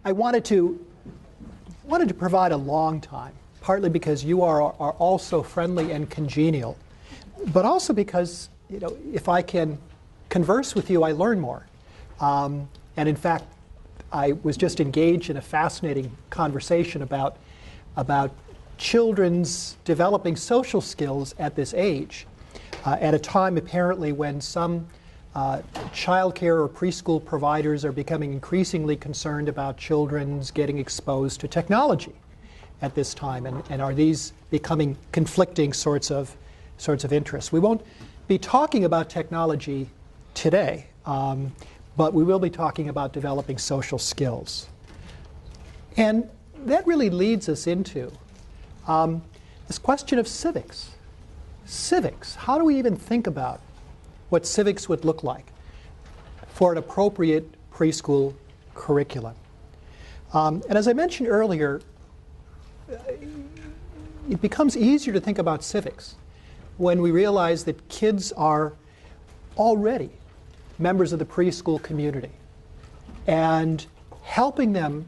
I wanted to provide a long time, partly because you are all so friendly and congenial, but also because, you know, if I can converse with you, I learn more. And in fact, I was just engaged in a fascinating conversation about children's developing social skills at this age, at a time apparently when some childcare or preschool providers are becoming increasingly concerned about children's getting exposed to technology at this time, and are these becoming conflicting sorts of interests. We won't be talking about technology today, but we will be talking about developing social skills. And that really leads us into this question of civics. Civics, how do we even think about what civics would look like for an appropriate preschool curriculum? And as I mentioned earlier, it becomes easier to think about civics when we realize that kids are already members of the preschool community, and helping them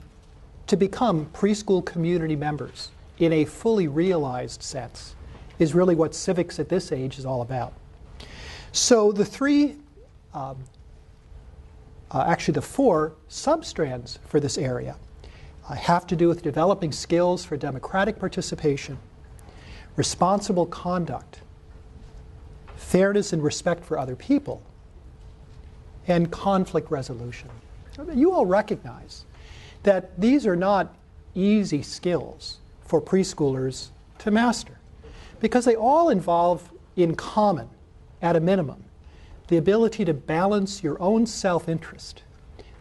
to become preschool community members in a fully realized sense is really what civics at this age is all about. So the four substrands for this area have to do with developing skills for democratic participation, responsible conduct, fairness and respect for other people, and conflict resolution. You all recognize that these are not easy skills for preschoolers to master, because they all involve, in common, at a minimum, the ability to balance your own self-interest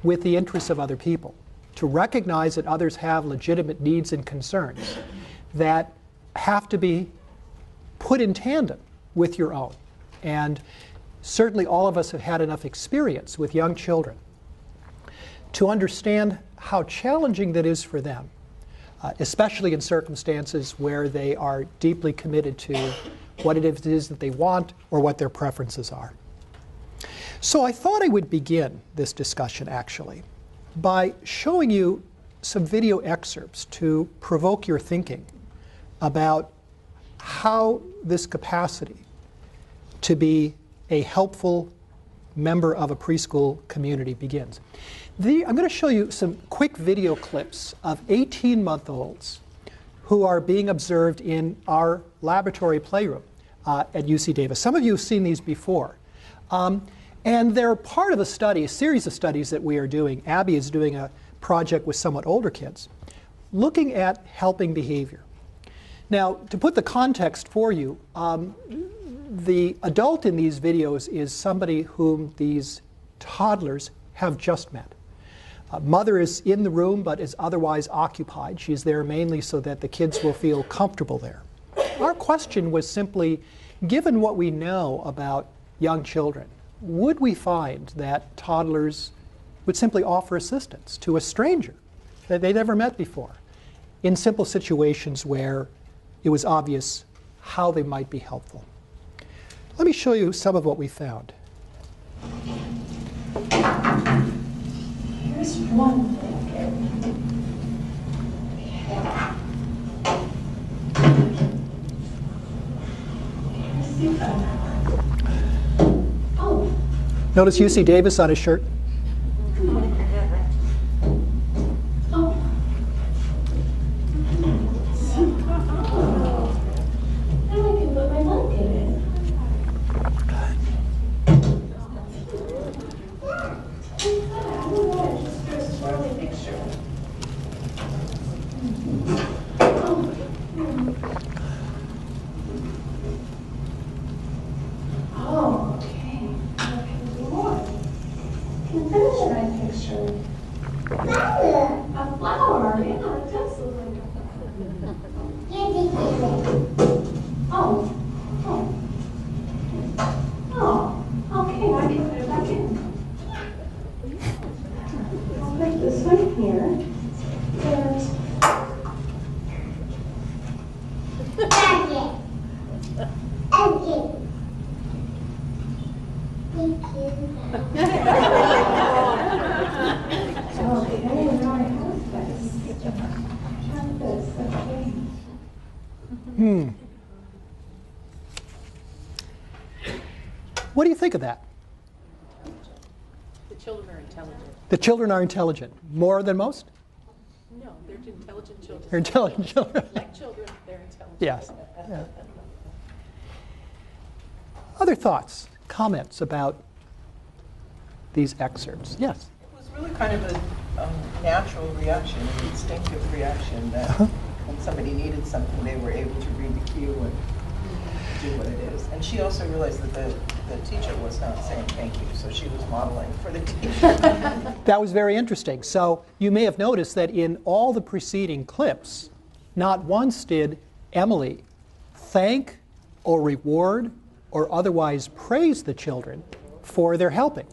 with the interests of other people, to recognize that others have legitimate needs and concerns that have to be put in tandem with your own. And certainly all of us have had enough experience with young children to understand how challenging that is for them, especially in circumstances where they are deeply committed to what it is that they want or what their preferences are. So I thought I would begin this discussion actually by showing you some video excerpts to provoke your thinking about how this capacity to be a helpful member of a preschool community begins. I'm going to show you some quick video clips of 18-month-olds who are being observed in our laboratory playroom at UC Davis. Some of you have seen these before. And they're part of a study, a series of studies that we are doing. Abby is doing a project with somewhat older kids, looking at helping behavior. Now, to put the context for you, the adult in these videos is somebody whom these toddlers have just met. Mother is in the room but is otherwise occupied. She's there mainly so that the kids will feel comfortable there. Our question was simply, given what we know about young children, would we find that toddlers would simply offer assistance to a stranger that they'd never met before in simple situations where it was obvious how they might be helpful? Let me show you some of what we found. Here's one thing. Oh. Notice UC Davis on his shirt. What do you think of that? The children are intelligent. The children are intelligent. More than most? No, they're intelligent children. They're intelligent children. Like children, they're intelligent. Yes. Yeah. Other thoughts, comments about these excerpts? Yes? It was really kind of a natural reaction, an instinctive reaction that when somebody needed something, they were able to read the cue and do what it is. And she also realized that the teacher was not saying thank you, so she was modeling for the teacher. That was very interesting. So you may have noticed that in all the preceding clips, not once did Emily thank or reward or otherwise praise the children for their helping.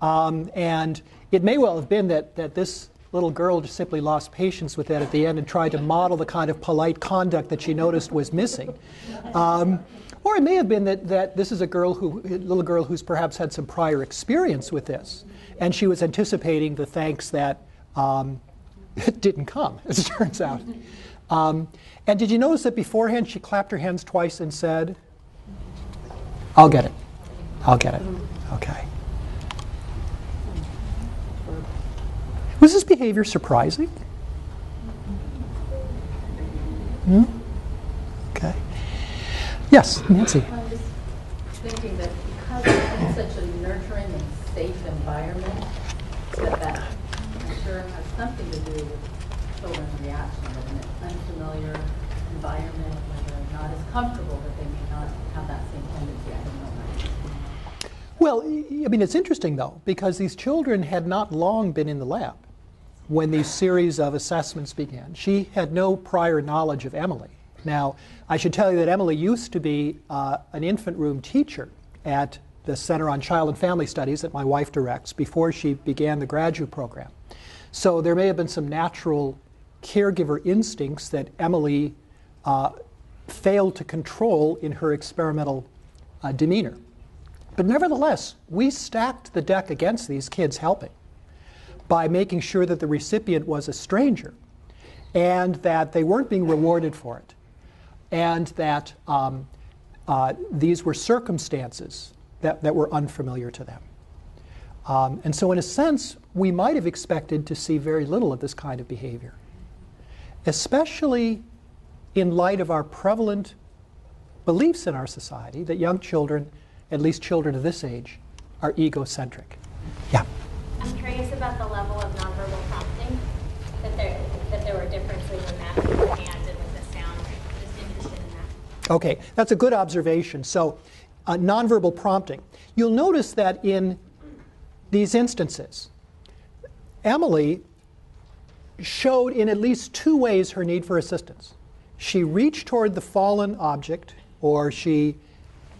And it may well have been that this little girl just simply lost patience with that at the end and tried to model the kind of polite conduct that she noticed was missing. Or it may have been that this is a little girl who's perhaps had some prior experience with this, and she was anticipating the thanks that didn't come, as it turns out. And did you notice that beforehand she clapped her hands twice and said, "I'll get it. I'll get it." Okay. Was this behavior surprising? Okay. Yes, Nancy. I'm just thinking that because it's in such a nurturing and safe environment, that I'm sure has something to do with children's reaction in an unfamiliar environment where they're not as comfortable, that they may not have that same tendency. I don't know. Well, I mean, it's interesting, though, because these children had not long been in the lab when these series of assessments began. She had no prior knowledge of Emily. Now, I should tell you that Emily used to be an infant room teacher at the Center on Child and Family Studies that my wife directs before she began the graduate program. So there may have been some natural caregiver instincts that Emily failed to control in her experimental demeanor. But nevertheless, we stacked the deck against these kids helping by making sure that the recipient was a stranger and that they weren't being rewarded for it, and that these were circumstances that were unfamiliar to them. And so in a sense, we might have expected to see very little of this kind of behavior, especially in light of our prevalent beliefs in our society that young children, at least children of this age, are egocentric. Yeah? I'm curious about the level of nonverbal prompting, that there were differences in that with the hand and with the sound. I'm just interested in that. Okay, that's a good observation. So, nonverbal prompting. You'll notice that in these instances, Emily showed in at least two ways her need for assistance. She reached toward the fallen object, or she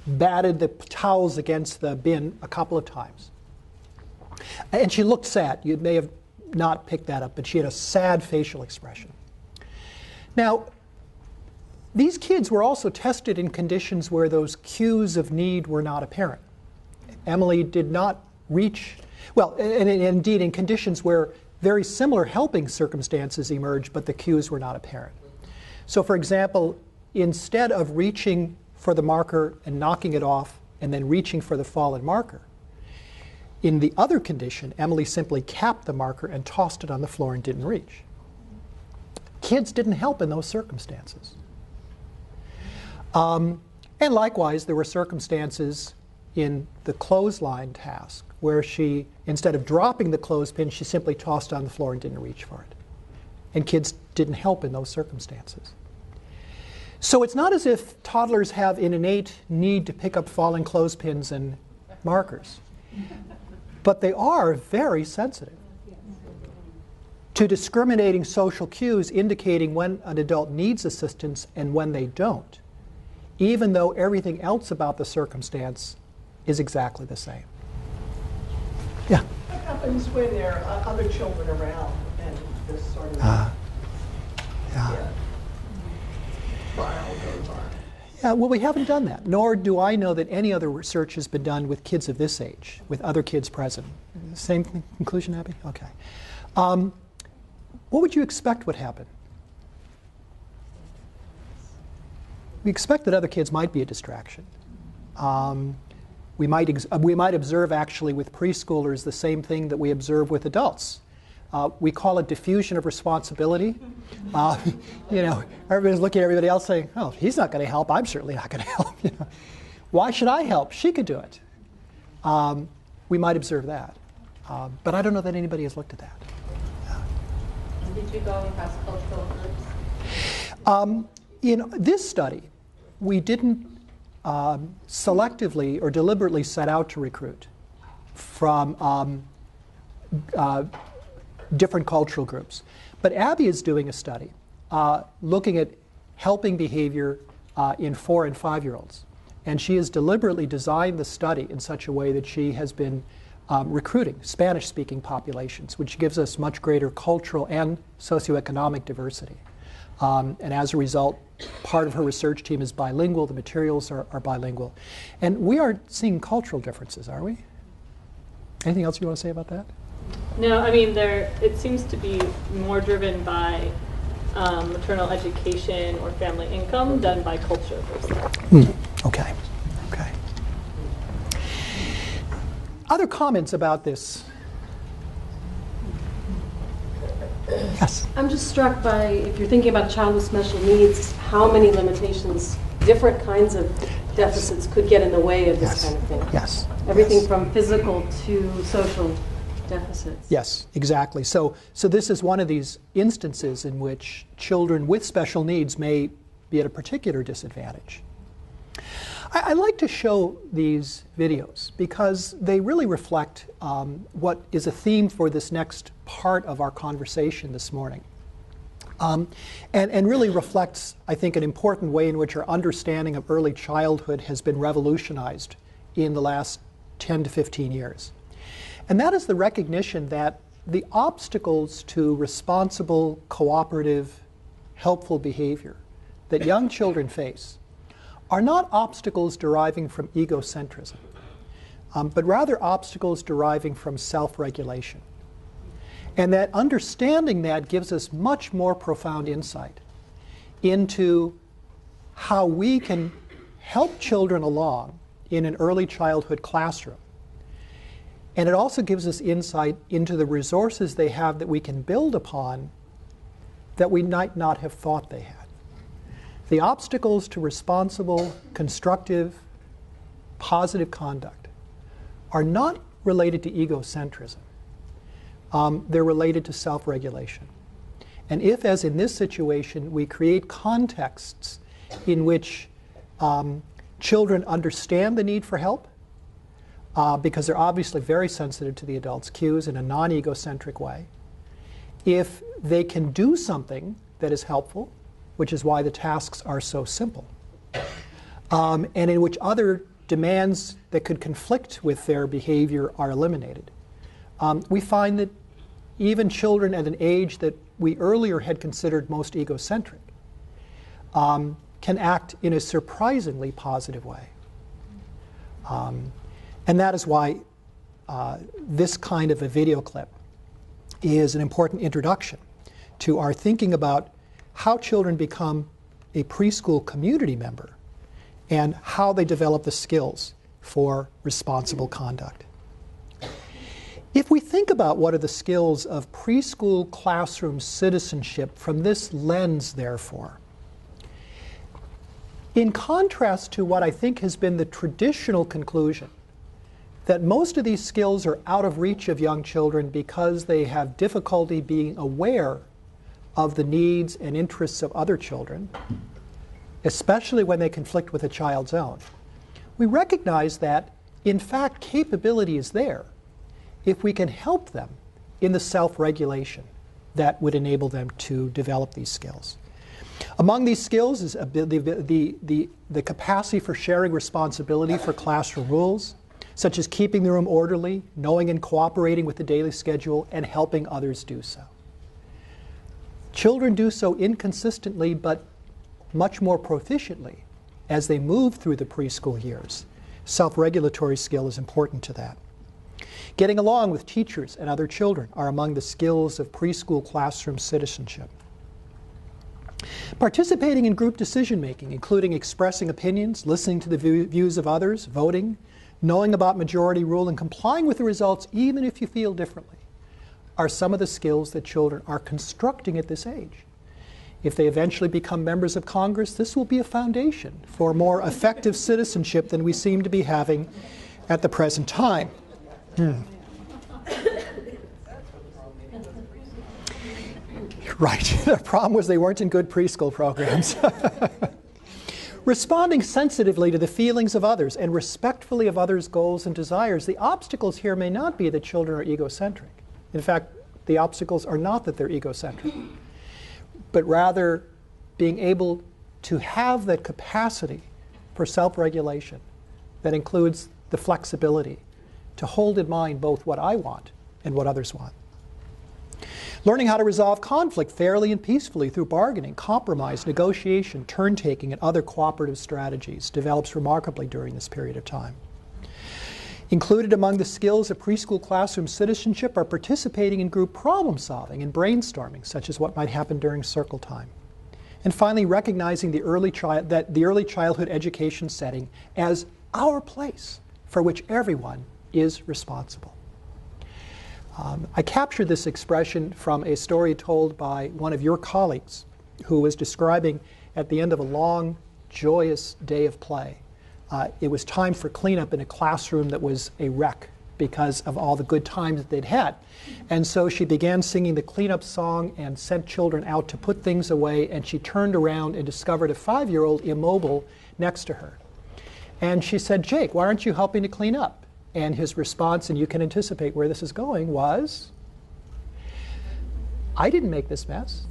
batted the towels against the bin a couple of times. And she looked sad. You may have not picked that up, but she had a sad facial expression. Now, these kids were also tested in conditions where those cues of need were not apparent. Emily did not reach, well, and indeed in conditions where very similar helping circumstances emerged, but the cues were not apparent. So, for example, instead of reaching for the marker and knocking it off and then reaching for the fallen marker, in the other condition, Emily simply capped the marker and tossed it on the floor and didn't reach. Kids didn't help in those circumstances. And likewise, there were circumstances in the clothesline task where she, instead of dropping the clothespin, she simply tossed it on the floor and didn't reach for it. And kids didn't help in those circumstances. So it's not as if toddlers have an innate need to pick up falling clothespins and markers. But they are very sensitive to discriminating social cues indicating when an adult needs assistance and when they don't, even though everything else about the circumstance is exactly the same. Yeah? What happens when there are other children around and this sort of trial goes on? Yeah, well, we haven't done that, nor do I know that any other research has been done with kids of this age, with other kids present. Same conclusion, Abby? Okay. What would you expect would happen? we expect that other kids might be a distraction. We might observe actually with preschoolers the same thing that we observe with adults. We call it diffusion of responsibility. You know, everybody's looking at everybody else saying, "Oh, he's not going to help. I'm certainly not going to help." You know, why should I help? She could do it. We might observe that, but I don't know that anybody has looked at that. Did you go across cultural groups? In this study, we didn't selectively or deliberately set out to recruit from different cultural groups. But Abby is doing a study looking at helping behavior in 4- and 5-year-olds. And she has deliberately designed the study in such a way that she has been recruiting Spanish-speaking populations, which gives us much greater cultural and socioeconomic diversity. And as a result, part of her research team is bilingual, the materials are bilingual. And we aren't seeing cultural differences, are we? Anything else you want to say about that? No, I mean, it seems to be more driven by maternal education or family income than by culture versus. Okay. Okay. Other comments about this? Yes. I'm just struck by, if you're thinking about a child with special needs, how many limitations, different kinds of deficits could get in the way of this kind of thing. Yes. Everything from physical to social deficits. Yes, exactly. So this is one of these instances in which children with special needs may be at a particular disadvantage. I like to show these videos because they really reflect what is a theme for this next part of our conversation this morning. And really reflects, I think, an important way in which our understanding of early childhood has been revolutionized in the last 10 to 15 years. And that is the recognition that the obstacles to responsible, cooperative, helpful behavior that young children face are not obstacles deriving from egocentrism, but rather obstacles deriving from self-regulation. And that understanding that gives us much more profound insight into how we can help children along in an early childhood classroom. And it also gives us insight into the resources they have that we can build upon that we might not have thought they had. The obstacles to responsible, constructive, positive conduct are not related to egocentrism. They're related to self-regulation. And if, as in this situation, we create contexts in which children understand the need for help, because they're obviously very sensitive to the adult's cues in a non-egocentric way, if they can do something that is helpful, which is why the tasks are so simple, and in which other demands that could conflict with their behavior are eliminated, we find that even children at an age that we earlier had considered most egocentric can act in a surprisingly positive way. And that is why this kind of a video clip is an important introduction to our thinking about how children become a preschool community member and how they develop the skills for responsible conduct. If we think about what are the skills of preschool classroom citizenship from this lens, therefore, in contrast to what I think has been the traditional conclusion, that most of these skills are out of reach of young children because they have difficulty being aware of the needs and interests of other children, especially when they conflict with a child's own, we recognize that, in fact, capability is there if we can help them in the self-regulation that would enable them to develop these skills. Among these skills is the capacity for sharing responsibility for classroom rules, such as keeping the room orderly, knowing and cooperating with the daily schedule, and helping others do so. Children do so inconsistently, but much more proficiently as they move through the preschool years. Self-regulatory skill is important to that. Getting along with teachers and other children are among the skills of preschool classroom citizenship. Participating in group decision-making, including expressing opinions, listening to the views of others, voting, knowing about majority rule, and complying with the results even if you feel differently, are some of the skills that children are constructing at this age. If they eventually become members of Congress, this will be a foundation for more effective citizenship than we seem to be having at the present time. Right. The problem was they weren't in good preschool programs. Responding sensitively to the feelings of others and respectfully of others' goals and desires. The obstacles here may not be that children are egocentric. In fact, the obstacles are not that they're egocentric, but rather being able to have that capacity for self-regulation that includes the flexibility to hold in mind both what I want and what others want. Learning how to resolve conflict fairly and peacefully through bargaining, compromise, negotiation, turn-taking, and other cooperative strategies develops remarkably during this period of time. Included among the skills of preschool classroom citizenship are participating in group problem solving and brainstorming, such as what might happen during circle time. And finally, recognizing the early childhood education setting as our place for which everyone is responsible. I captured this expression from a story told by one of your colleagues who was describing at the end of a long, joyous day of play. It was time for cleanup in a classroom that was a wreck because of all the good times that they'd had. And so she began singing the cleanup song and sent children out to put things away, and she turned around and discovered a 5-year-old immobile next to her. And she said, "Jake, why aren't you helping to clean up?" And his response, and you can anticipate where this is going, was, "I didn't make this mess.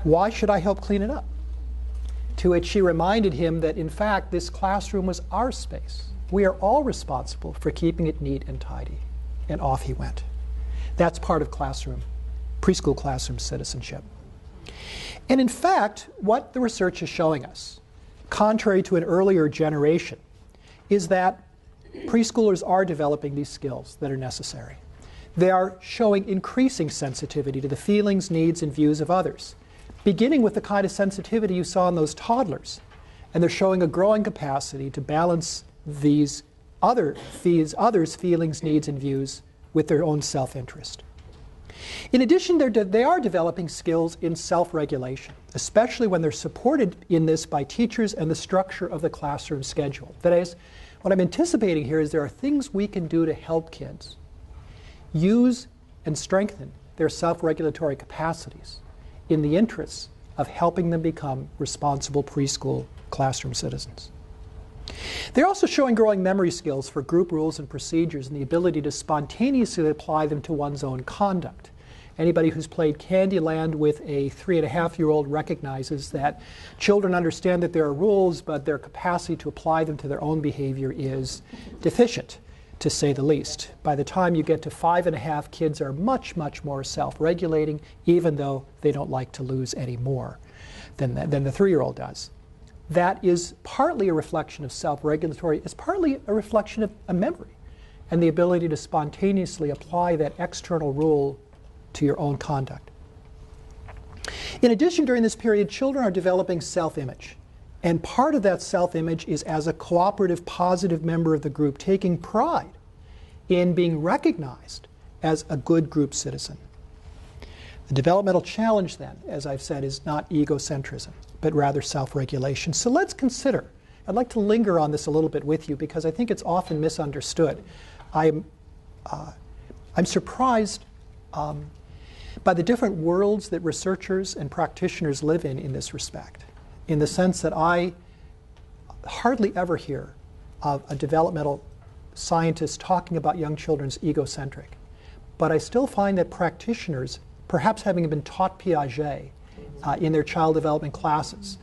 Why should I help clean it up?" To which she reminded him that, in fact, this classroom was our space. We are all responsible for keeping it neat and tidy. And off he went. That's part of preschool classroom citizenship. And in fact, what the research is showing us, contrary to an earlier generation, is that preschoolers are developing these skills that are necessary. They are showing increasing sensitivity to the feelings, needs, and views of others, beginning with the kind of sensitivity you saw in those toddlers. And they're showing a growing capacity to balance these others' feelings, needs, and views with their own self-interest. In addition, they are developing skills in self-regulation, especially when they're supported in this by teachers and the structure of the classroom schedule. That is, what I'm anticipating here is there are things we can do to help kids use and strengthen their self-regulatory capacities in the interests of helping them become responsible preschool classroom citizens. They're also showing growing memory skills for group rules and procedures and the ability to spontaneously apply them to one's own conduct. Anybody who's played Candyland with a 3.5-year-old recognizes that children understand that there are rules, but their capacity to apply them to their own behavior is deficient, to say the least. By the time you get to 5.5, kids are much, much more self-regulating, even though they don't like to lose any more than the 3-year-old does. That is partly a reflection of self-regulatory, it's partly a reflection of a memory and the ability to spontaneously apply that external rule to your own conduct. In addition, during this period, children are developing self-image. And part of that self-image is as a cooperative, positive member of the group, taking pride in being recognized as a good group citizen. The developmental challenge then, as I've said, is not egocentrism, but rather self-regulation. So let's consider, I'd like to linger on this a little bit with you because I think it's often misunderstood. I'm surprised by the different worlds that researchers and practitioners live in this respect, in the sense that I hardly ever hear of a developmental scientist talking about young children's egocentric. But I still find that practitioners, perhaps having been taught Piaget in their child development classes,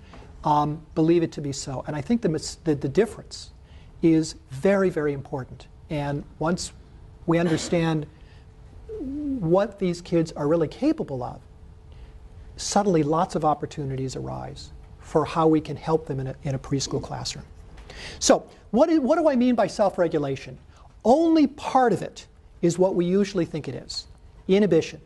believe it to be so. And I think the difference is very, very important. And once we understand what these kids are really capable of, suddenly lots of opportunities arise for how we can help them in a preschool classroom. So what do I mean by self-regulation? Only part of it is what we usually think it is: inhibition,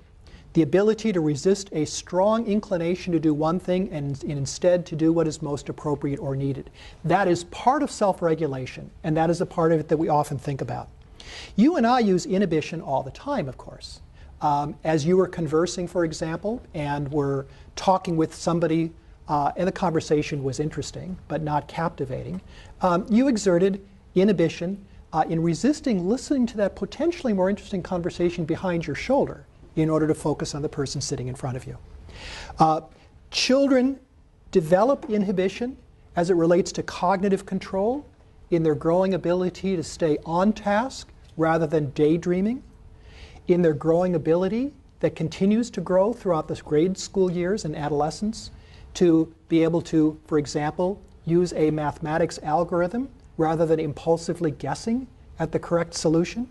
the ability to resist a strong inclination to do one thing and instead to do what is most appropriate or needed. That is part of self-regulation, and that is a part of it that we often think about. You and I use inhibition all the time, of course. As you were conversing, for example, and were talking with somebody, and the conversation was interesting but not captivating, you exerted inhibition in resisting listening to that potentially more interesting conversation behind your shoulder in order to focus on the person sitting in front of you. Children develop inhibition as it relates to cognitive control in their growing ability to stay on task rather than daydreaming, in their growing ability that continues to grow throughout the grade school years and adolescence to be able to, for example, use a mathematics algorithm rather than impulsively guessing at the correct solution.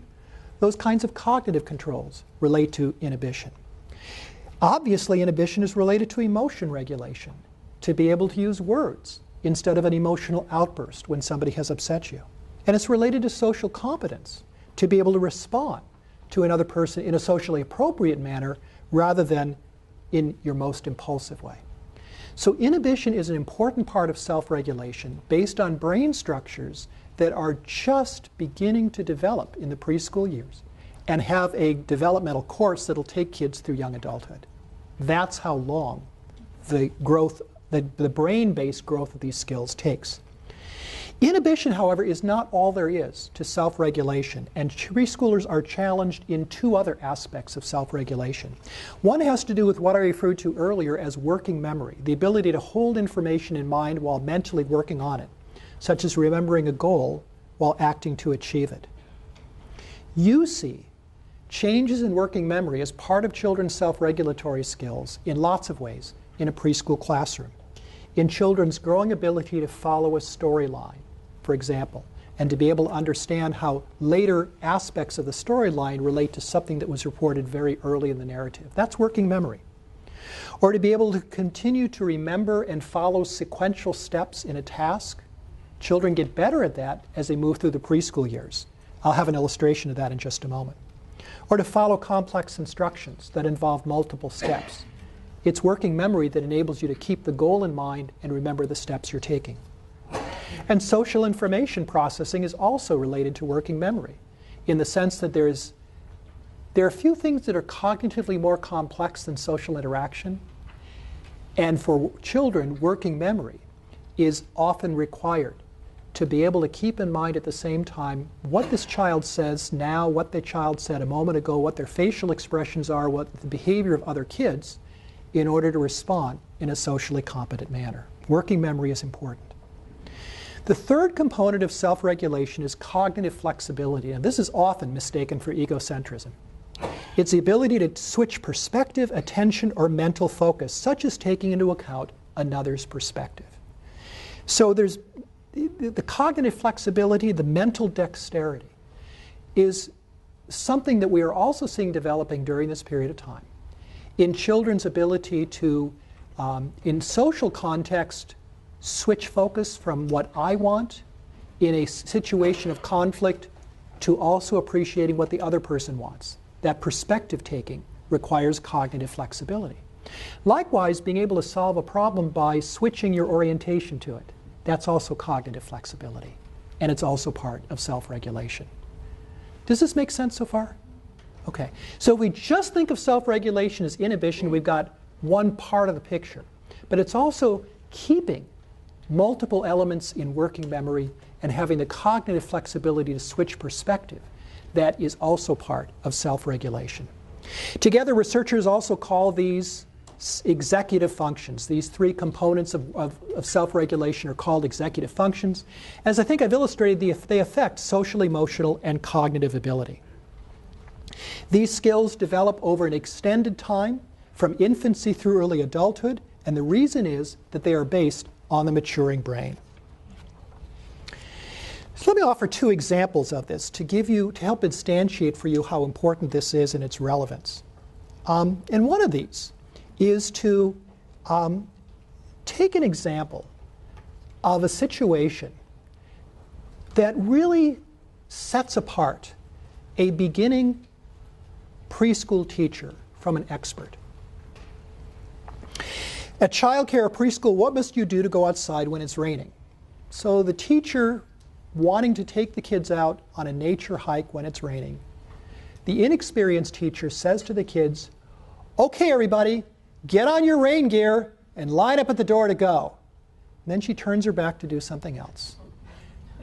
Those kinds of cognitive controls relate to inhibition. Obviously, inhibition is related to emotion regulation, to be able to use words instead of an emotional outburst when somebody has upset you. And it's related to social competence, to be able to respond to another person in a socially appropriate manner rather than in your most impulsive way. So inhibition is an important part of self-regulation based on brain structures that are just beginning to develop in the preschool years and have a developmental course that'll take kids through young adulthood. That's how long the growth, the brain-based growth of these skills takes. Inhibition, however, is not all there is to self-regulation, and preschoolers are challenged in two other aspects of self-regulation. One has to do with what I referred to earlier as working memory, the ability to hold information in mind while mentally working on it, such as remembering a goal while acting to achieve it. You see changes in working memory as part of children's self-regulatory skills in lots of ways in a preschool classroom. In children's growing ability to follow a storyline, for example, and to be able to understand how later aspects of the storyline relate to something that was reported very early in the narrative. That's working memory. Or to be able to continue to remember and follow sequential steps in a task. Children get better at that as they move through the preschool years. I'll have an illustration of that in just a moment. Or to follow complex instructions that involve multiple steps. It's working memory that enables you to keep the goal in mind and remember the steps you're taking. And social information processing is also related to working memory in the sense that there are few things that are cognitively more complex than social interaction. And for children, working memory is often required to be able to keep in mind at the same time what this child says now, what the child said a moment ago, what their facial expressions are, what the behavior of other kids, in order to respond in a socially competent manner. Working memory is important. The third component of self-regulation is cognitive flexibility, and this is often mistaken for egocentrism. It's the ability to switch perspective, attention, or mental focus, such as taking into account another's perspective. So there's the cognitive flexibility, the mental dexterity, is something that we are also seeing developing during this period of time. In children's ability to, in social context, switch focus from what I want in a situation of conflict to also appreciating what the other person wants. That perspective taking requires cognitive flexibility. Likewise, being able to solve a problem by switching your orientation to it. That's also cognitive flexibility, and it's also part of self-regulation. Does this make sense so far? Okay, so if we just think of self-regulation as inhibition, we've got one part of the picture. But it's also keeping multiple elements in working memory and having the cognitive flexibility to switch perspective. That is also part of self-regulation. Together, researchers also call these executive functions. These three components of self-regulation are called executive functions. As I think I've illustrated, they affect social, emotional, and cognitive ability. These skills develop over an extended time from infancy through early adulthood, and the reason is that they are based on the maturing brain. So let me offer two examples of this to help instantiate for you how important this is and its relevance. And one of these is to take an example of a situation that really sets apart a beginning preschool teacher from an expert. At childcare or preschool, what must you do to go outside when it's raining? So the teacher wanting to take the kids out on a nature hike when it's raining, the inexperienced teacher says to the kids, okay, everybody, get on your rain gear and line up at the door to go. And then she turns her back to do something else.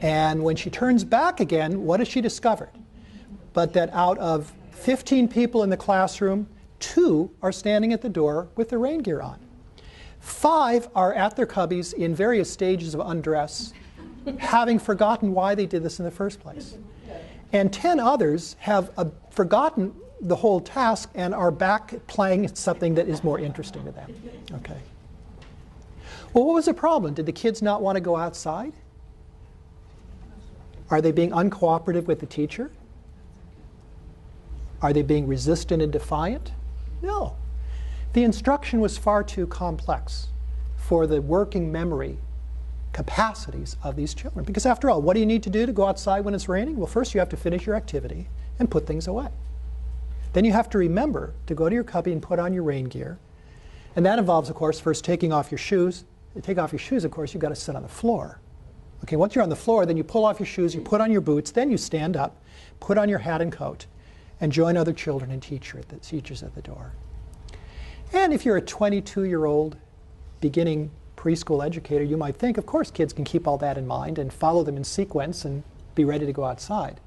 And when she turns back again, what has she discovered? But that out of 15 people in the classroom, 2 are standing at the door with their rain gear on. 5 are at their cubbies in various stages of undress, having forgotten why they did this in the first place. And 10 others have forgotten the whole task and are back playing something that is more interesting to them. Okay. Well, what was the problem? Did the kids not want to go outside? Are they being uncooperative with the teacher? Are they being resistant and defiant? No. The instruction was far too complex for the working memory capacities of these children. Because after all, what do you need to do to go outside when it's raining? Well, first you have to finish your activity and put things away. Then you have to remember to go to your cubby and put on your rain gear. And that involves, of course, first taking off your shoes. To take off your shoes, of course, you've got to sit on the floor. Okay, once you're on the floor, then you pull off your shoes, you put on your boots, then you stand up, put on your hat and coat, and join other children and teachers at the door. And if you're a 22-year-old beginning preschool educator, you might think, of course, kids can keep all that in mind and follow them in sequence and be ready to go outside.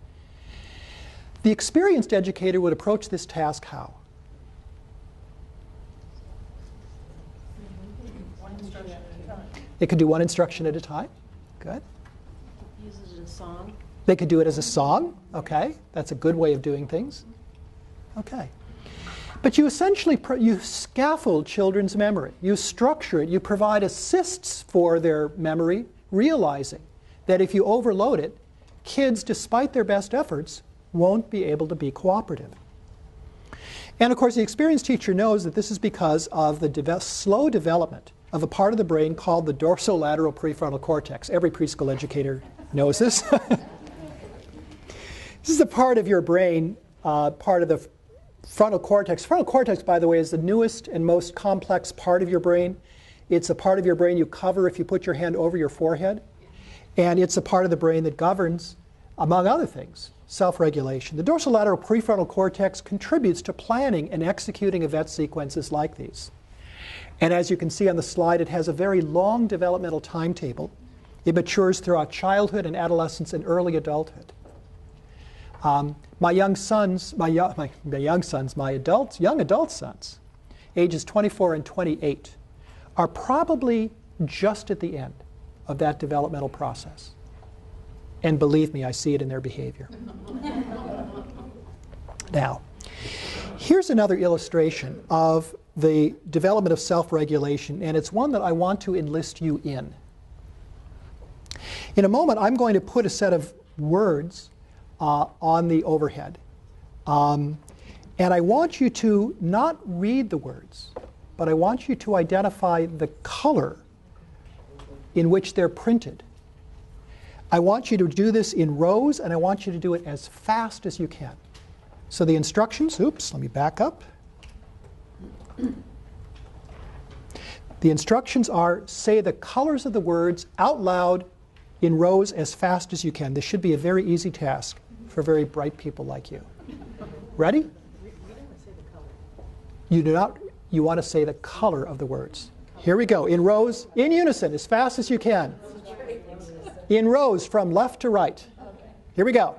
The experienced educator would approach this task how? One instruction at a time. They could do one instruction at a time. Good. Use it as a song. They could do it as a song. Okay. That's a good way of doing things. Okay. But you essentially you scaffold children's memory. You structure it. You provide assists for their memory, realizing that if you overload it, kids, despite their best efforts, won't be able to be cooperative. And of course, the experienced teacher knows that this is because of the slow development of a part of the brain called the dorsolateral prefrontal cortex. Every preschool educator knows this. This is a part of your brain, part of the frontal cortex. Frontal cortex, by the way, is the newest and most complex part of your brain. It's a part of your brain you cover if you put your hand over your forehead. And it's a part of the brain that governs, among other things, self-regulation. The dorsolateral prefrontal cortex contributes to planning and executing event sequences like these. And as you can see on the slide, it has a very long developmental timetable. It matures throughout childhood and adolescence and early adulthood. My young adult sons, ages 24 and 28, are probably just at the end of that developmental process. And believe me, I see it in their behavior. Now, here's another illustration of the development of self-regulation, and it's one that I want to enlist you in. In a moment, I'm going to put a set of words on the overhead. And I want you to not read the words, but I want you to identify the color in which they're printed. I want you to do this in rows, and I want you to do it as fast as you can. So the instructions, oops, let me back up. The instructions are, say the colors of the words out loud in rows as fast as you can. This should be a very easy task for very bright people like you. Ready? You do not, you want to say the color of the words. Here we go, in rows, in unison, as fast as you can. In rows from left to right. Here we go.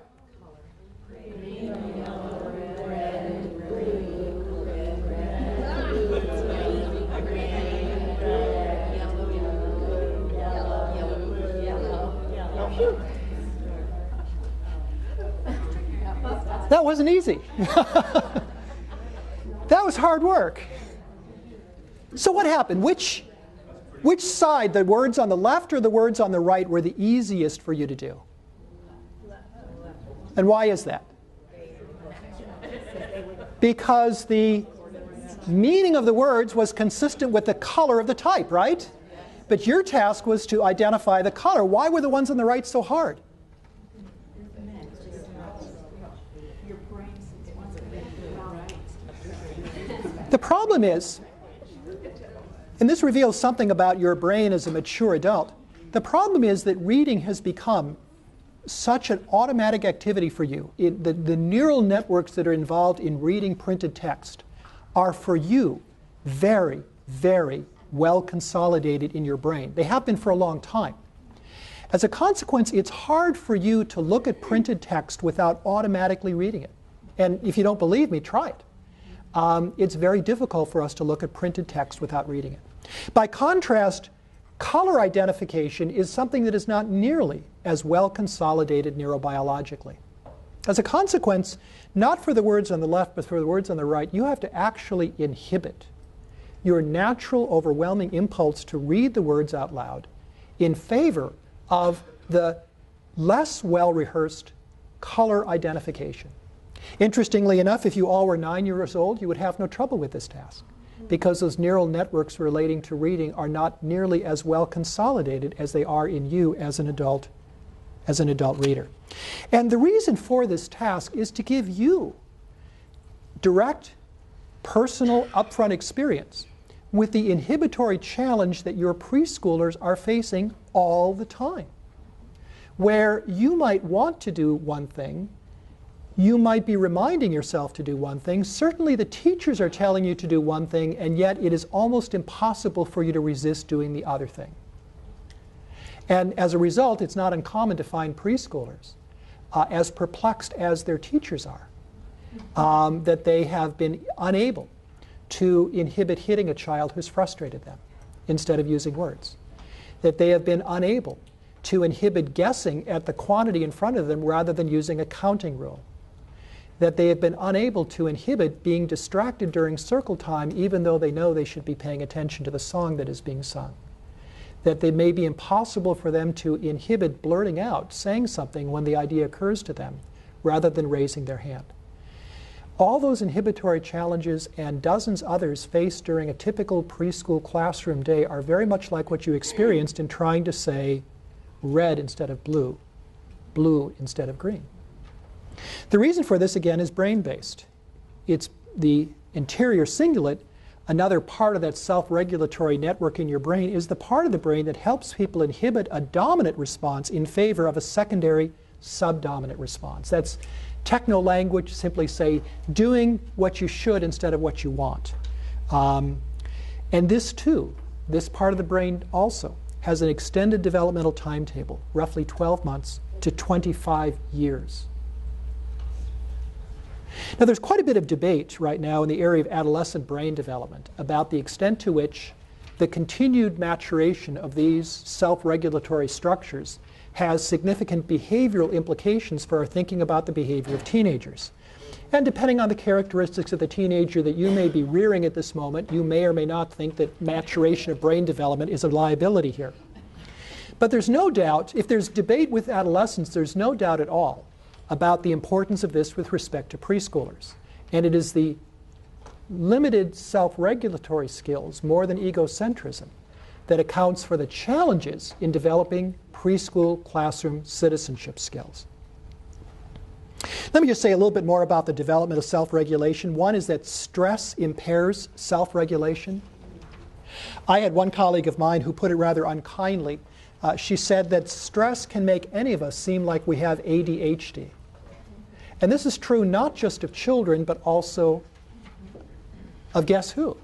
That wasn't easy. That was hard work. So what happened? Which side, the words on the left or the words on the right, were the easiest for you to do? And why is that? Because the meaning of the words was consistent with the color of the type, right? But your task was to identify the color. Why were the ones on the right so hard? The problem is, and this reveals something about your brain as a mature adult, the problem is that reading has become such an automatic activity for you. The neural networks that are involved in reading printed text are for you very, very well consolidated in your brain. They have been for a long time. As a consequence, it's hard for you to look at printed text without automatically reading it. And if you don't believe me, try it. It's very difficult for us to look at printed text without reading it. By contrast, color identification is something that is not nearly as well consolidated neurobiologically. As a consequence, not for the words on the left, but for the words on the right, you have to actually inhibit your natural overwhelming impulse to read the words out loud in favor of the less well-rehearsed color identification. Interestingly enough, if you all were 9 years old, you would have no trouble with this task, because those neural networks relating to reading are not nearly as well consolidated as they are in you as an adult reader. And the reason for this task is to give you direct, personal, upfront experience with the inhibitory challenge that your preschoolers are facing all the time. Where you might want to do one thing, you might be reminding yourself to do one thing. Certainly the teachers are telling you to do one thing, and yet it is almost impossible for you to resist doing the other thing. And as a result, it's not uncommon to find preschoolers as perplexed as their teachers are, that they have been unable to inhibit hitting a child who's frustrated them instead of using words. That they have been unable to inhibit guessing at the quantity in front of them rather than using a counting rule. That they have been unable to inhibit being distracted during circle time even though they know they should be paying attention to the song that is being sung. That it may be impossible for them to inhibit blurting out, saying something when the idea occurs to them, rather than raising their hand. All those inhibitory challenges and dozens others faced during a typical preschool classroom day are very much like what you experienced in trying to say red instead of blue, blue instead of green. The reason for this, again, is brain-based. It's the anterior cingulate. Another part of that self-regulatory network in your brain is the part of the brain that helps people inhibit a dominant response in favor of a secondary subdominant response. That's techno language, simply say doing what you should instead of what you want. And this too, this part of the brain also has an extended developmental timetable, roughly 12 months to 25 years. Now, there's quite a bit of debate right now in the area of adolescent brain development about the extent to which the continued maturation of these self-regulatory structures has significant behavioral implications for our thinking about the behavior of teenagers. And depending on the characteristics of the teenager that you may be rearing at this moment, you may or may not think that maturation of brain development is a liability here. But there's no doubt, if there's debate with adolescents, there's no doubt at all about the importance of this with respect to preschoolers. And it is the limited self-regulatory skills, more than egocentrism, that accounts for the challenges in developing preschool classroom citizenship skills. Let me just say a little bit more about the development of self-regulation. One is that stress impairs self-regulation. I had one colleague of mine who put it rather unkindly. She said that stress can make any of us seem like we have ADHD. And this is true not just of children, but also of guess who?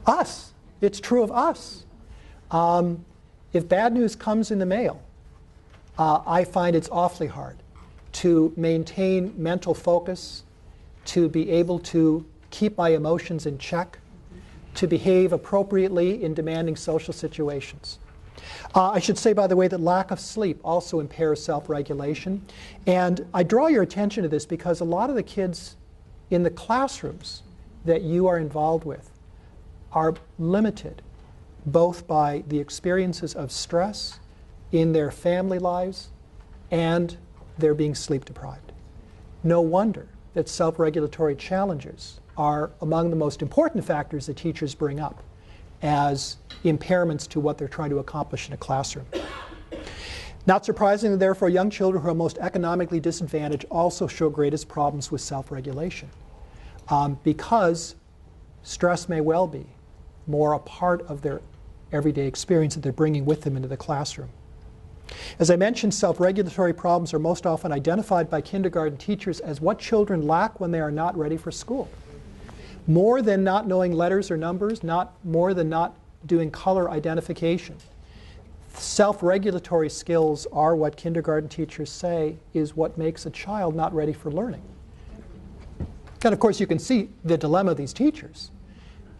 Us. It's true of us. If bad news comes in the mail, I find it's awfully hard to maintain mental focus, to be able to keep my emotions in check, to behave appropriately in demanding social situations. I should say, by the way, that lack of sleep also impairs self-regulation. And I draw your attention to this because a lot of the kids in the classrooms that you are involved with are limited both by the experiences of stress in their family lives and their being sleep deprived. No wonder that self-regulatory challenges are among the most important factors that teachers bring up as impairments to what they're trying to accomplish in a classroom. Not surprisingly, therefore, young children who are most economically disadvantaged also show greatest problems with self-regulation. because stress may well be more a part of their everyday experience that they're bringing with them into the classroom. As I mentioned, self-regulatory problems are most often identified by kindergarten teachers as what children lack when they are not ready for school. More than not knowing letters or numbers, not more than not doing color identification. Self-regulatory skills are what kindergarten teachers say is what makes a child not ready for learning. And of course you can see the dilemma of these teachers.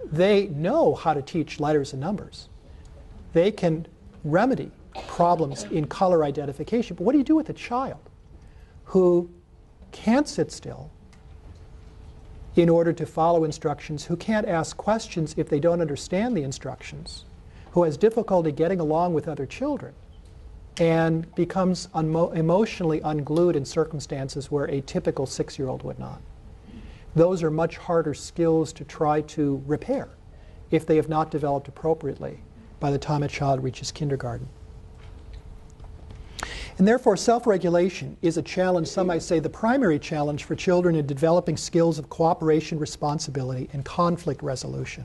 They know how to teach letters and numbers. They can remedy problems in color identification. But what do you do with a child who can't sit still in order to follow instructions, who can't ask questions if they don't understand the instructions, who has difficulty getting along with other children, and becomes emotionally unglued in circumstances where a typical 6-year-old would not? Those are much harder skills to try to repair if they have not developed appropriately by the time a child reaches kindergarten. And therefore, self-regulation is a challenge, some might say the primary challenge for children in developing skills of cooperation, responsibility, and conflict resolution.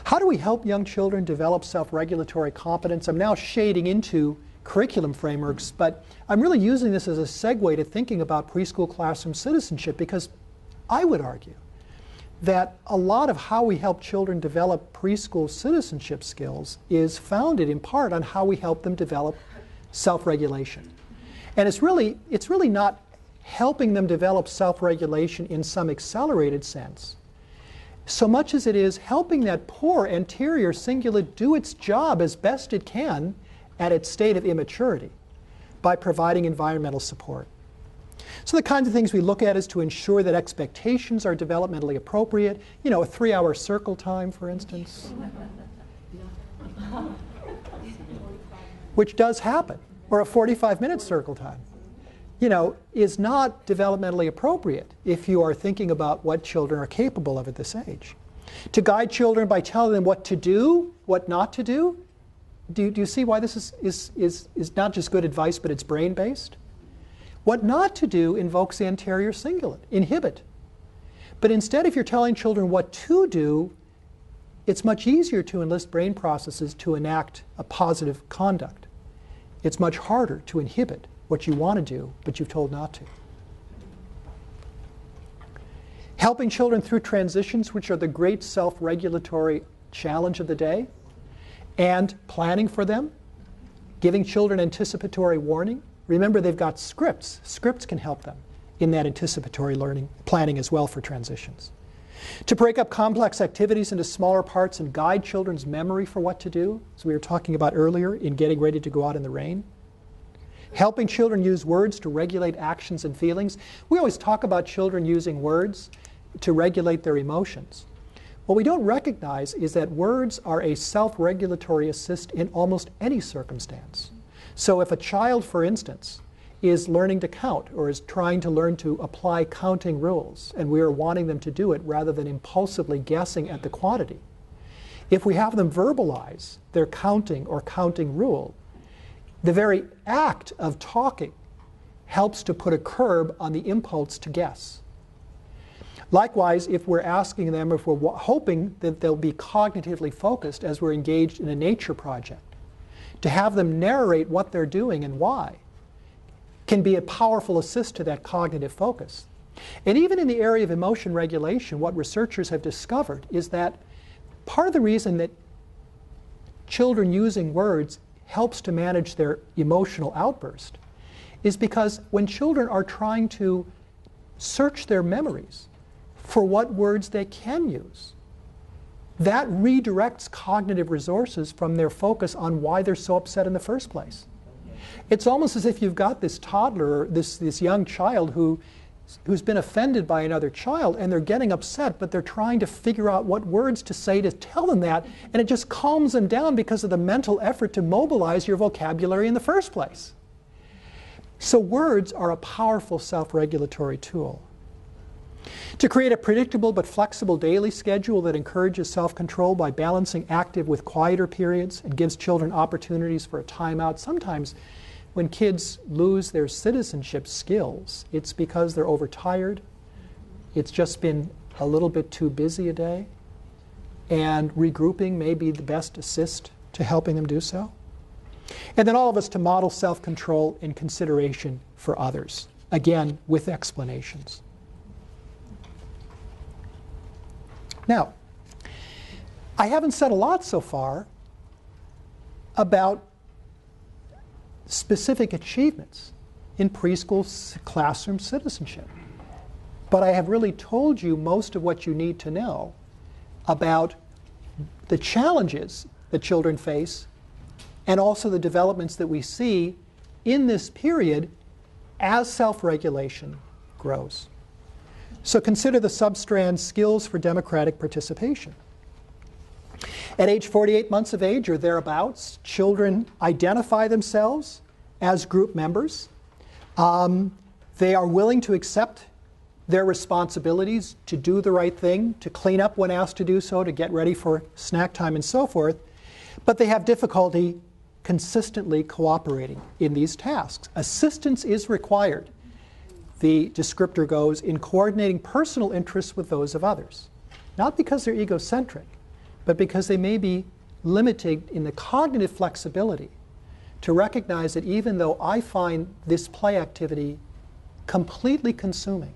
How do we help young children develop self-regulatory competence? I'm now shading into curriculum frameworks, but I'm really using this as a segue to thinking about preschool classroom citizenship, because I would argue that a lot of how we help children develop preschool citizenship skills is founded in part on how we help them develop self-regulation. And it's really not helping them develop self-regulation in some accelerated sense, so much as it is helping that poor anterior cingulate do its job as best it can at its state of immaturity by providing environmental support. So the kinds of things we look at is to ensure that expectations are developmentally appropriate. You know, a 3-hour circle time, for instance, which does happen, or a 45-minute circle time, you know, is not developmentally appropriate if you are thinking about what children are capable of at this age. To guide children by telling them what to do, what not to do, do you see why this is not just good advice, but it's brain-based? What not to do invokes the anterior cingulate, inhibit. But instead, if you're telling children what to do, it's much easier to enlist brain processes to enact a positive conduct. It's much harder to inhibit what you want to do, but you've told not to. Helping children through transitions, which are the great self-regulatory challenge of the day, and planning for them, giving children anticipatory warning. Remember, they've got scripts. Scripts can help them in that anticipatory learning, planning as well for transitions. To break up complex activities into smaller parts and guide children's memory for what to do, as we were talking about earlier in getting ready to go out in the rain. Helping children use words to regulate actions and feelings. We always talk about children using words to regulate their emotions. What we don't recognize is that words are a self-regulatory assist in almost any circumstance. So if a child, for instance, is learning to count or is trying to learn to apply counting rules, and we are wanting them to do it rather than impulsively guessing at the quantity, if we have them verbalize their counting or counting rule, the very act of talking helps to put a curb on the impulse to guess. Likewise, if we're asking them, if we're hoping that they'll be cognitively focused as we're engaged in a nature project, to have them narrate what they're doing and why can be a powerful assist to that cognitive focus. And even in the area of emotion regulation, what researchers have discovered is that part of the reason that children using words helps to manage their emotional outburst is because when children are trying to search their memories for what words they can use, that redirects cognitive resources from their focus on why they're so upset in the first place. It's almost as if you've got this toddler, or this young child who's been offended by another child, and they're getting upset, but they're trying to figure out what words to say to tell them that, and it just calms them down because of the mental effort to mobilize your vocabulary in the first place. So words are a powerful self-regulatory tool. To create a predictable but flexible daily schedule that encourages self-control by balancing active with quieter periods and gives children opportunities for a timeout. Sometimes when kids lose their citizenship skills, it's because they're overtired, it's just been a little bit too busy a day, and regrouping may be the best assist to helping them do so. And then all of us to model self-control and consideration for others, again, with explanations. Now, I haven't said a lot so far about specific achievements in preschool classroom citizenship. But I have really told you most of what you need to know about the challenges that children face and also the developments that we see in this period as self-regulation grows. So consider the substrand skills for democratic participation. At age 48 months of age or thereabouts, children identify themselves as group members. They are willing to accept their responsibilities, to do the right thing, to clean up when asked to do so, to get ready for snack time and so forth. But they have difficulty consistently cooperating in these tasks. Assistance is required, the descriptor goes, in coordinating personal interests with those of others. Not because they're egocentric, but because they may be limited in the cognitive flexibility to recognize that even though I find this play activity completely consuming,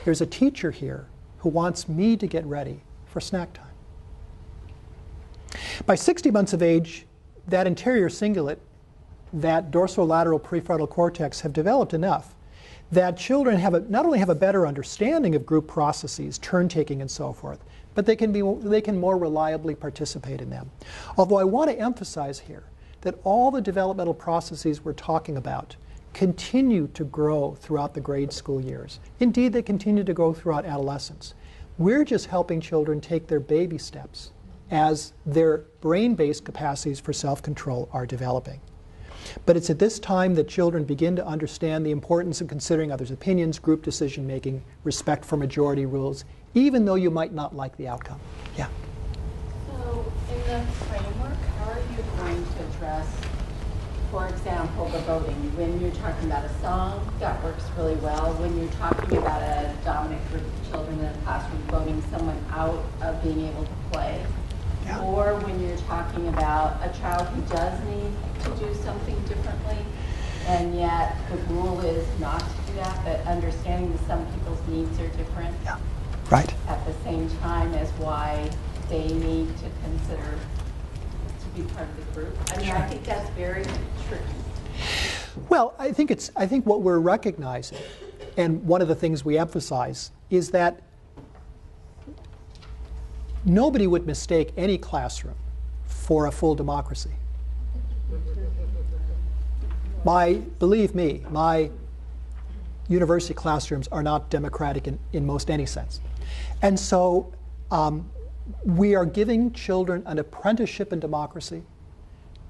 there's a teacher here who wants me to get ready for snack time. By 60 months of age, that anterior cingulate, that dorsolateral prefrontal cortex have developed enough that children not only have a better understanding of group processes, turn-taking and so forth, but they can more reliably participate in them. Although I want to emphasize here that all the developmental processes we're talking about continue to grow throughout the grade school years. Indeed, they continue to grow throughout adolescence. We're just helping children take their baby steps as their brain-based capacities for self-control are developing. But it's at this time that children begin to understand the importance of considering others' opinions, group decision-making, respect for majority rules, even though you might not like the outcome. Yeah? So in the framework, how are you going to address, for example, the voting? When you're talking about a song, that works really well. When you're talking about a dominant group of children in a classroom voting someone out of being able to play, Yeah. or when you're talking about a child who does need to do something differently, and yet the rule is not to do that, but understanding that some people's needs are different. Yeah. Right. At the same time as why they need to consider to be part of the group. I mean, I think that's very tricky. Well, I think what we're recognizing, and one of the things we emphasize, is that nobody would mistake any classroom for a full democracy. Believe me, my university classrooms are not democratic in most any sense. And so we are giving children an apprenticeship in democracy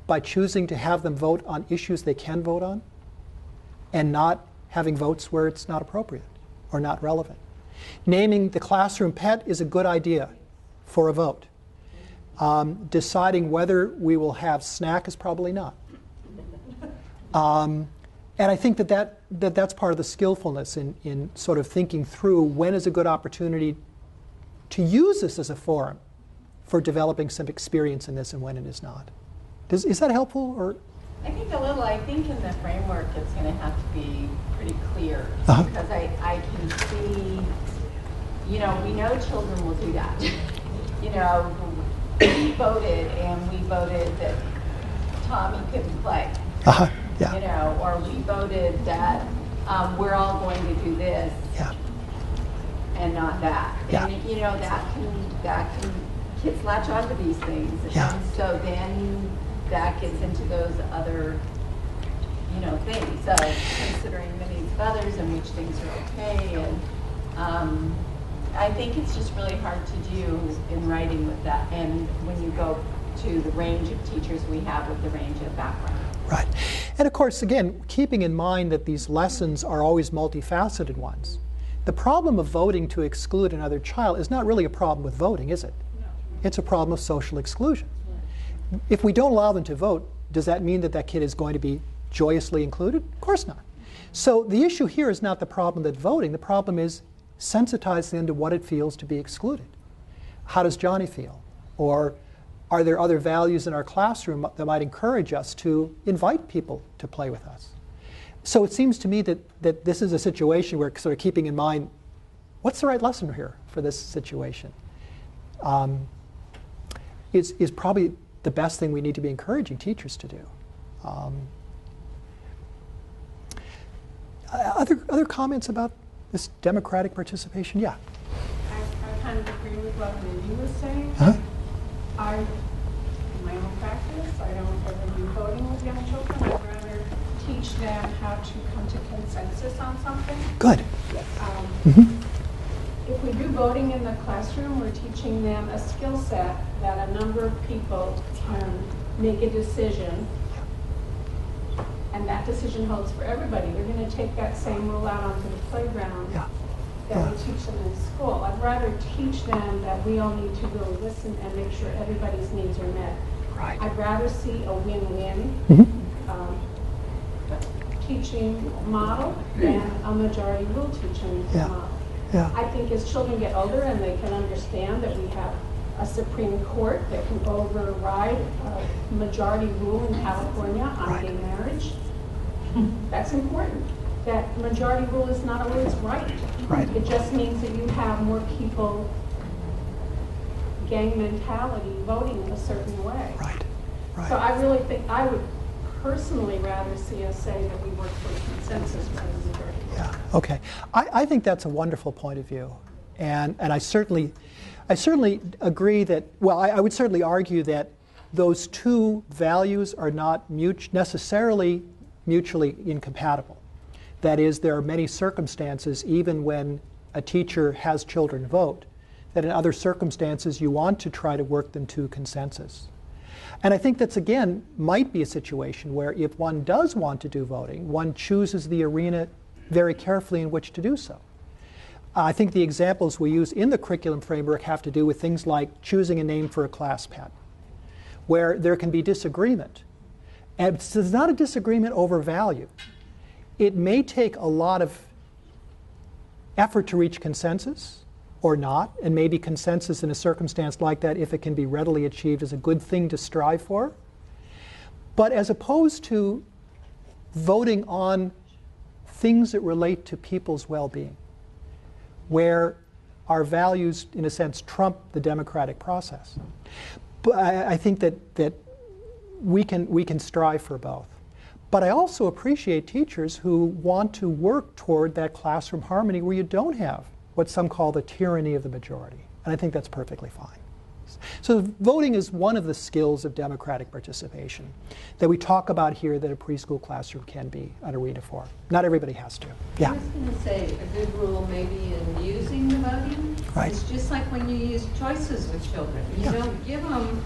by choosing to have them vote on issues they can vote on and not having votes where it's not appropriate or not relevant. Naming the classroom pet is a good idea for a vote. Deciding whether we will have snack is probably not. And I think that's part of the skillfulness in sort of thinking through when is a good opportunity to use this as a forum for developing some experience in this and when it is not. Is that helpful? Or? I think a little. I think in the framework it's going to have to be pretty clear because I can see, we know children will do that. We voted that Tommy couldn't play. Yeah. Or we voted that we're all going to do this. Yeah. And not that. Yeah. And that can kids latch onto these things. Yeah. And so then that gets into those other things of considering the needs of others and which things are okay. And I think it's just really hard to do in writing with that. And when you go to the range of teachers we have with the range of background. Right. And of course, again, keeping in mind that these lessons are always multifaceted ones. The problem of voting to exclude another child is not really a problem with voting, is it? No. It's a problem of social exclusion. Yeah. If we don't allow them to vote, does that mean that kid is going to be joyously included? Of course not. So the issue here is not the problem that voting. The problem is sensitize them to what it feels to be excluded. How does Johnny feel? Or are there other values in our classroom that might encourage us to invite people to play with us? So it seems to me that this is a situation where sort of keeping in mind, what's the right lesson here for this situation? Is probably the best thing we need to be encouraging teachers to do. Other comments about this democratic participation? Yeah. I kind of agree with what Mindy was saying. In my own practice, I don't ever do voting with young children. I'd rather teach them how to come to consensus on something. Good. If we do voting in the classroom, we're teaching them a skill set that a number of people can make a decision, and that decision holds for everybody. They're going to take that same rule out onto the playground that we teach them in school. I'd rather teach them that we all need to really listen and make sure everybody's needs are met. Right. I'd rather see a win-win teaching model than a majority rule teaching model. Yeah. I think as children get older and they can understand that we have a Supreme Court that can override a majority rule in California on gay marriage, that's important. That majority rule is not always right. It just means that you have more people, gang mentality, voting a certain way. Right. So I really think I would personally rather see us say that we work for consensus rather than majority. Yeah. Okay. I think that's a wonderful point of view, and I certainly agree that. Well, I would certainly argue that those two values are not necessarily mutually incompatible. That is, there are many circumstances, even when a teacher has children vote, that in other circumstances you want to try to work them to consensus. And I think that's, again, might be a situation where if one does want to do voting, one chooses the arena very carefully in which to do so. I think the examples we use in the curriculum framework have to do with things like choosing a name for a class pet, where there can be disagreement. And it's not a disagreement over value. It may take a lot of effort to reach consensus or not, and maybe consensus in a circumstance like that, if it can be readily achieved, is a good thing to strive for. But as opposed to voting on things that relate to people's well-being, where our values, in a sense, trump the democratic process. But I think that we can strive for both. But I also appreciate teachers who want to work toward that classroom harmony where you don't have what some call the tyranny of the majority. And I think that's perfectly fine. So voting is one of the skills of democratic participation that we talk about here that a preschool classroom can be an arena for. Not everybody has to. Yeah. I was going to say a good rule maybe in using the voting. Right. It's just like when you use choices with children. You don't give them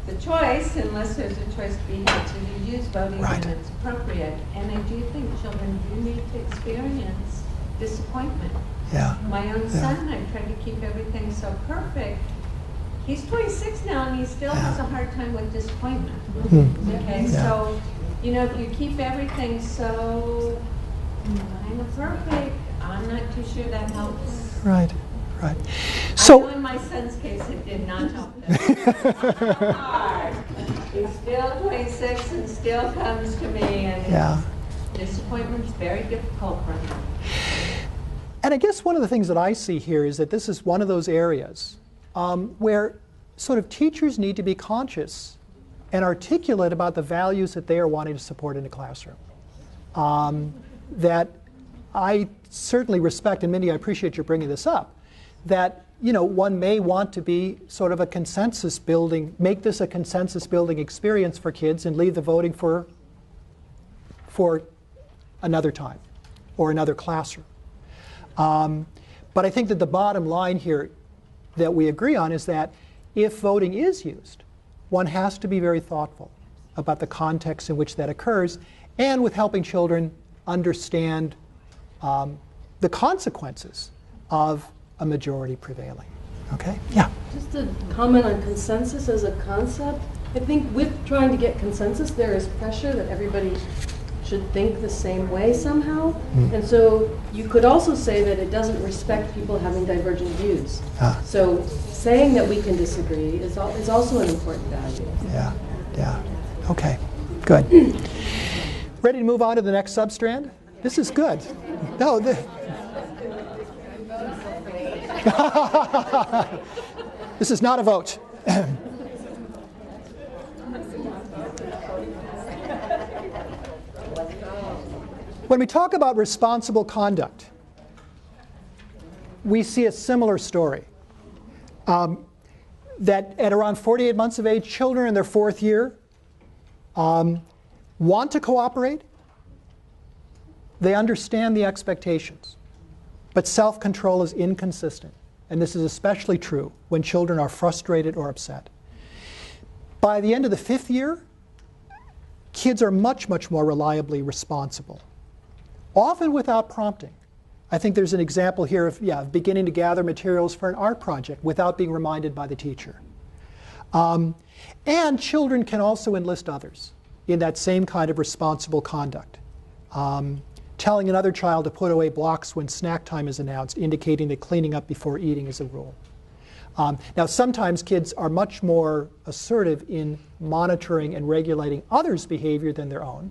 the choice unless there's a choice to be had. So you use voting when it's appropriate. And I do think children do need to experience disappointment. Yeah. My own son, I tried to keep everything so perfect. He's 26 now, and he still has a hard time with disappointment. Okay, so, you know, if you keep everything so kind of perfect, I'm not too sure that helps. Right. So, I know in my son's case, it did not help him. Hard. He's still 26 and still comes to me, and disappointment's very difficult for him. And I guess one of the things that I see here is that this is one of those areas where sort of teachers need to be conscious and articulate about the values that they are wanting to support in the classroom. That I certainly respect, and Mindy, I appreciate you bringing this up, that one may want to be sort of a consensus building, make this a consensus building experience for kids and leave the voting for another time or another classroom. But I think that the bottom line here that we agree on is that if voting is used, one has to be very thoughtful about the context in which that occurs and with helping children understand the consequences of a majority prevailing. Okay? Yeah. Just to comment on consensus as a concept, I think with trying to get consensus, there is pressure that everybody should think the same way somehow. And so you could also say that it doesn't respect people having divergent views. So saying that we can disagree is also an important value. Yeah, yeah. Okay, good. Ready to move on to the next substrand? This is good. No, this is not a vote. When we talk about responsible conduct, we see a similar story. That at around 48 months of age, children in their 4th year want to cooperate. They understand the expectations, but self-control is inconsistent. And this is especially true when children are frustrated or upset. By the end of the 5th year, kids are much, much more reliably responsible, often without prompting. I think there's an example here of beginning to gather materials for an art project without being reminded by the teacher. And children can also enlist others in that same kind of responsible conduct. Telling another child to put away blocks when snack time is announced, indicating that cleaning up before eating is a rule. Now, sometimes kids are much more assertive in monitoring and regulating others' behavior than their own.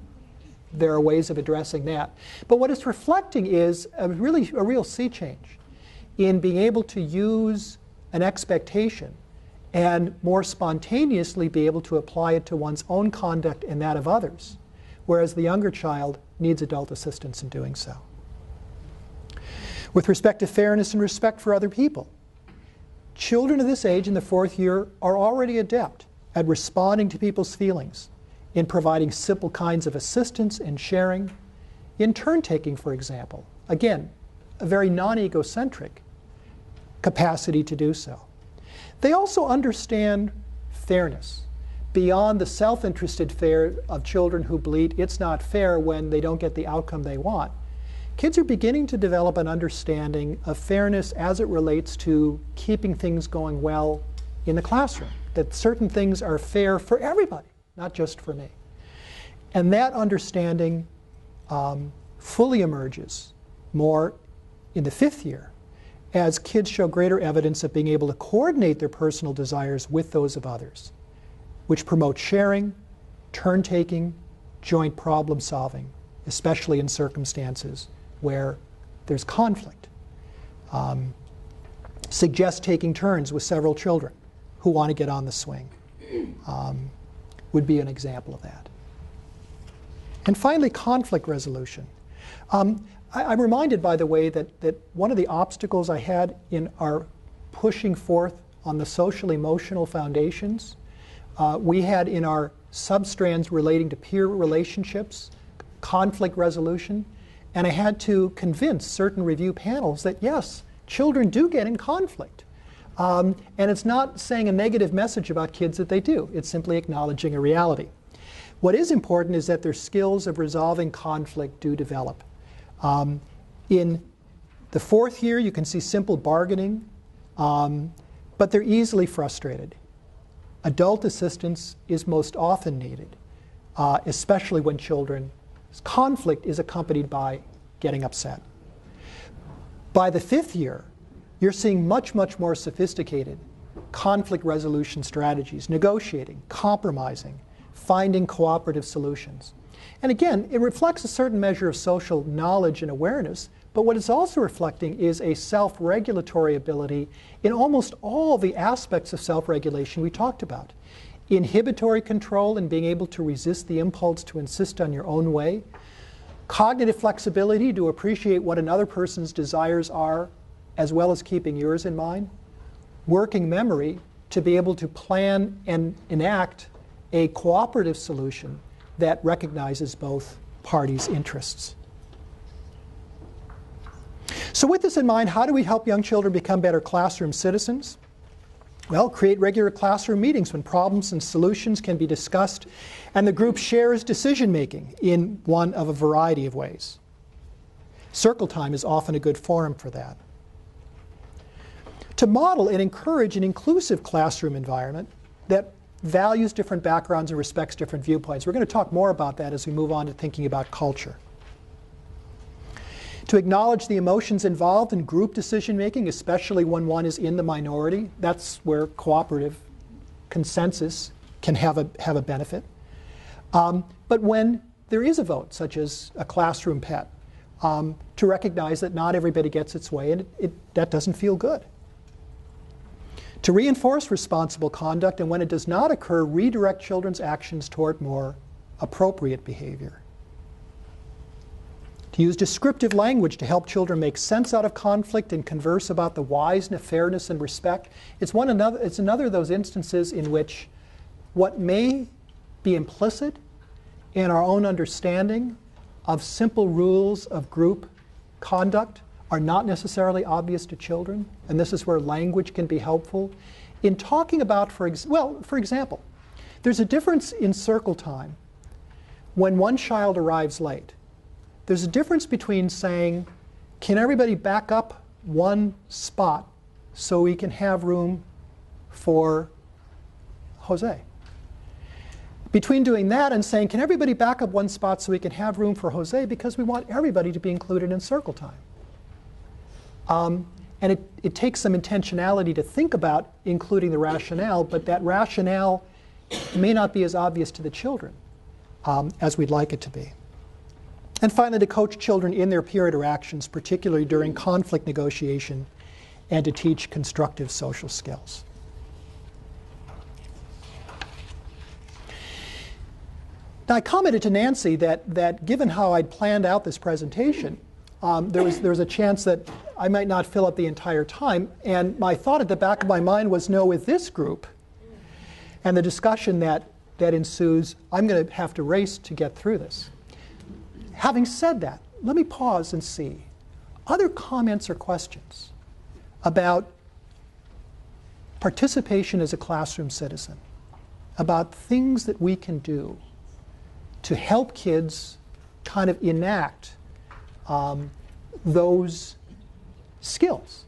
There are ways of addressing that. But what it's reflecting is a real sea change in being able to use an expectation and more spontaneously be able to apply it to one's own conduct and that of others, whereas the younger child needs adult assistance in doing so. With respect to fairness and respect for other people, children of this age in the 4th year are already adept at responding to people's feelings, in providing simple kinds of assistance and sharing, in turn-taking, for example. Again, a very non-egocentric capacity to do so. They also understand fairness beyond the self-interested fear of children who bleat, it's not fair when they don't get the outcome they want. Kids are beginning to develop an understanding of fairness as it relates to keeping things going well in the classroom, that certain things are fair for everybody, not just for me. And that understanding fully emerges more in the 5th year as kids show greater evidence of being able to coordinate their personal desires with those of others, which promotes sharing, turn-taking, joint problem solving, especially in circumstances where there's conflict. Suggest taking turns with several children who want to get on the swing would be an example of that. And finally, conflict resolution. I'm reminded, by the way, that one of the obstacles I had in our pushing forth on the social-emotional foundations, we had in our substrands relating to peer relationships, conflict resolution, and I had to convince certain review panels that yes, children do get in conflict. And it's not saying a negative message about kids that they do. It's simply acknowledging a reality. What is important is that their skills of resolving conflict do develop. In the 4th year, you can see simple bargaining, but they're easily frustrated. Adult assistance is most often needed, especially when children's conflict is accompanied by getting upset. By the 5th year, you're seeing much, much more sophisticated conflict resolution strategies, negotiating, compromising, finding cooperative solutions. And again, it reflects a certain measure of social knowledge and awareness, but what it's also reflecting is a self-regulatory ability in almost all the aspects of self-regulation we talked about. Inhibitory control and being able to resist the impulse to insist on your own way. Cognitive flexibility to appreciate what another person's desires are, as well as keeping yours in mind. Working memory to be able to plan and enact a cooperative solution that recognizes both parties' interests. So with this in mind, how do we help young children become better classroom citizens? Well, create regular classroom meetings when problems and solutions can be discussed, and the group shares decision-making in one of a variety of ways. Circle time is often a good forum for that. To model and encourage an inclusive classroom environment that values different backgrounds and respects different viewpoints. We're going to talk more about that as we move on to thinking about culture. To acknowledge the emotions involved in group decision making, especially when one is in the minority. That's where cooperative consensus can have a benefit. But when there is a vote, such as a classroom pet, to recognize that not everybody gets its way, and that doesn't feel good. To reinforce responsible conduct, and when it does not occur, redirect children's actions toward more appropriate behavior. To use descriptive language to help children make sense out of conflict and converse about the wiseness, fairness, and respect. It's another of those instances in which what may be implicit in our own understanding of simple rules of group conduct are not necessarily obvious to children, and this is where language can be helpful. In talking about, for example, there's a difference in circle time when one child arrives late. There's a difference between saying, can everybody back up one spot so we can have room for Jose? Between doing that and saying, can everybody back up one spot so we can have room for Jose because we want everybody to be included in circle time. And it takes some intentionality to think about including the rationale, but that rationale may not be as obvious to the children as we'd like it to be. And finally, to coach children in their peer interactions, particularly during conflict negotiation, and to teach constructive social skills. Now, I commented to Nancy that given how I'd planned out this presentation, there was a chance that I might not fill up the entire time. And my thought at the back of my mind was, no, with this group and the discussion that ensues, I'm going to have to race to get through this. Having said that, let me pause and see. Other comments or questions about participation as a classroom citizen, about things that we can do to help kids kind of enact those skills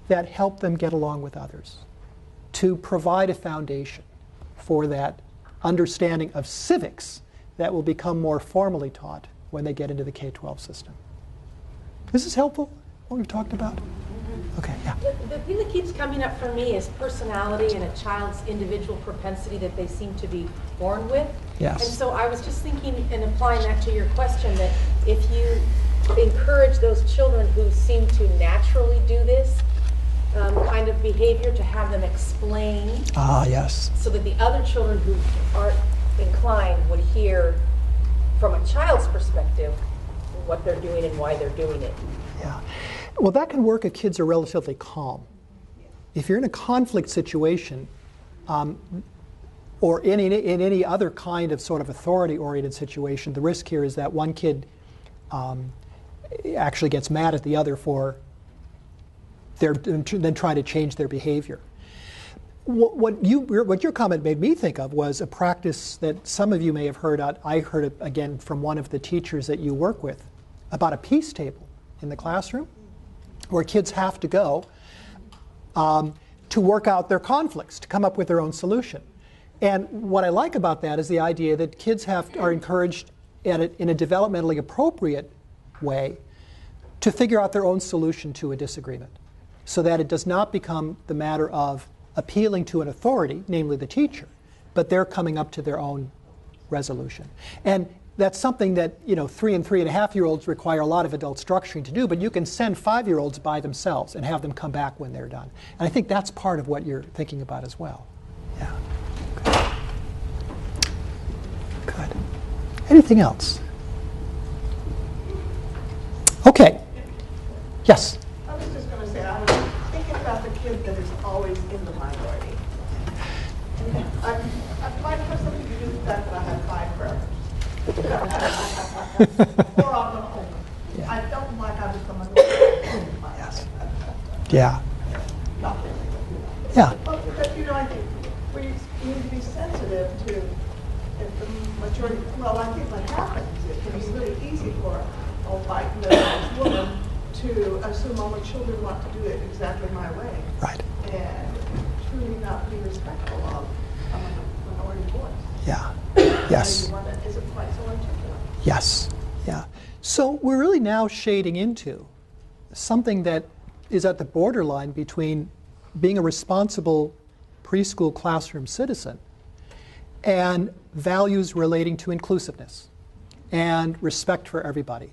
that help them get along with others, to provide a foundation for that understanding of civics that will become more formally taught when they get into the K-12 system. Is this helpful, what we've talked about? Okay, yeah. The thing that keeps coming up for me is personality and a child's individual propensity that they seem to be born with. Yes. And so I was just thinking and applying that to your question, that if you encourage those children who seem to naturally do this kind of behavior, to have them explain. Yes. So that the other children who aren't inclined would hear from a child's perspective what they're doing and why they're doing it. Yeah. Well, that can work if kids are relatively calm. If you're in a conflict situation, or in any other kind of sort of authority-oriented situation, the risk here is that one kid actually gets mad at the other for then trying to change their behavior. What your comment made me think of was a practice that some of you may have heard. I heard it again from one of the teachers that you work with, about a peace table in the classroom, where kids have to go to work out their conflicts, to come up with their own solution. And what I like about that is the idea that kids are encouraged in a developmentally appropriate way to figure out their own solution to a disagreement, so that it does not become the matter of appealing to an authority, namely the teacher, but they're coming up to their own resolution. And that's something that 3 and 3.5-year-olds require a lot of adult structuring to do, but you can send 5-year-olds by themselves and have them come back when they're done. And I think that's part of what you're thinking about as well. Yeah. Good. Anything else? Okay. Yes? I was just going to say, I was thinking about the kid that is always in the minority. I'd like for something to do with that, but I have 5 brothers. Or I'm going to own them. Yeah. I don't like how this someone in my house. Yeah. Not really. Yeah. But I think we need to be sensitive to if the majority. Well, I think what happens is it can be really easy for a white middle-aged woman to assume all the children want to do it exactly my way. Right. And truly not be respectful of a Yeah. Now Yes. you want it, is it quite so articulate? Yes. Yeah. So we're really now shading into something that is at the borderline between being a responsible preschool classroom citizen and values relating to inclusiveness and respect for everybody.